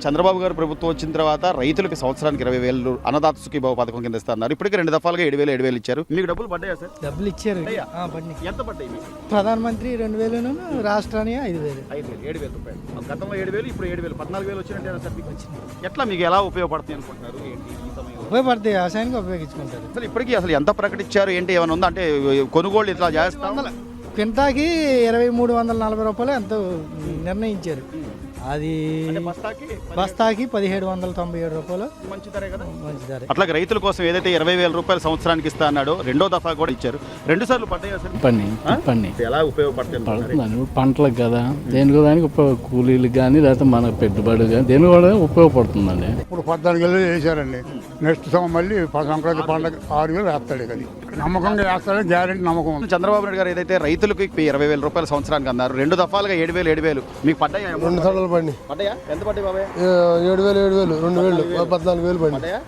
చంద్రబాబు గారు ప్రభుత్వం వచ్చిన తర్వాత రైతులకు సంవత్సరానికి 20,000 అన్నదాత సుఖీభావ పథకం కింద ఇస్తున్నారు. ఇప్పటికే 2 దఫాలుగా 7,000 ఇచ్చారు. మీకు డబ్బులు పడ్డాయా సార్? డబ్బులు ఇచ్చారు. ఎంత పడ్డాయి మీకు? ప్రధానమంత్రి 2,000 రాష్ట్రానికి 5,000. 7,000 రూపాయలు. గతంలో 7,000, ఇప్పుడు 7,000, 14,000 వచ్చినట్టు సార్ మీకు వచ్చింది. ఎట్లా మీకు ఎలా ఉపయోగపడుతుంది అనుకుంటున్నారు? ఏంటి ఈ సమయంలో ఉపయోగపడతాయి, వ్యవసాయానికి ఉపయోగించుకుంటారు. అసలు ఇప్పటికీ అసలు ఎంత ప్రకటించారు? ఏంటి ఏమైనా ఉందా? అంటే కొనుగోళ్ళు ఇట్లా చేస్తాం. క్వింటాకి 2,340 రూపాయలు ఎంతో నిర్ణయించారు. అది బస్తాకి 1,797 రూపాయలు. మంచి ధరే కదా. మంచి ధర. అట్లాగే రైతుల కోసం ఏదైతే 20,000 రూపాయలు సంవత్సరానికి ఇస్తా అన్నాడో రెండో దఫా కూడా ఇచ్చారు. 2 సార్లు పడ్డాయా సార్? పని ఎలా ఉపయోగపడుతుంది? పంటలకు కదా, దేనికి దానికి కూలీలకు కానీ లేకపోతే మన పెట్టుబడి కానీ దేనికి కూడా ఉపయోగపడుతుందండి. ఇప్పుడు 14,000 వేసారండి. నెక్స్ట్ మళ్ళీ సంక్రాంతి పండుగ 6,000 వేస్తాడు కదా. నమ్మకంగా వేస్తాడని గ్యారెంటీ నమ్మకం ఉంది. చంద్రబాబు నాయుడు గారు ఏదైతే రైతులకు 20,000 రూపాయలు సంవత్సరానికి అన్నారు, 2 దఫాలుగా 7,000 మీకు పడ్డాయా? 2 సార్లు పడి పడ్డాయా? ఎంత పడ్డాయి బాబాయ్? 7,000 2,000 14,000 పడి. పడ్డాయా?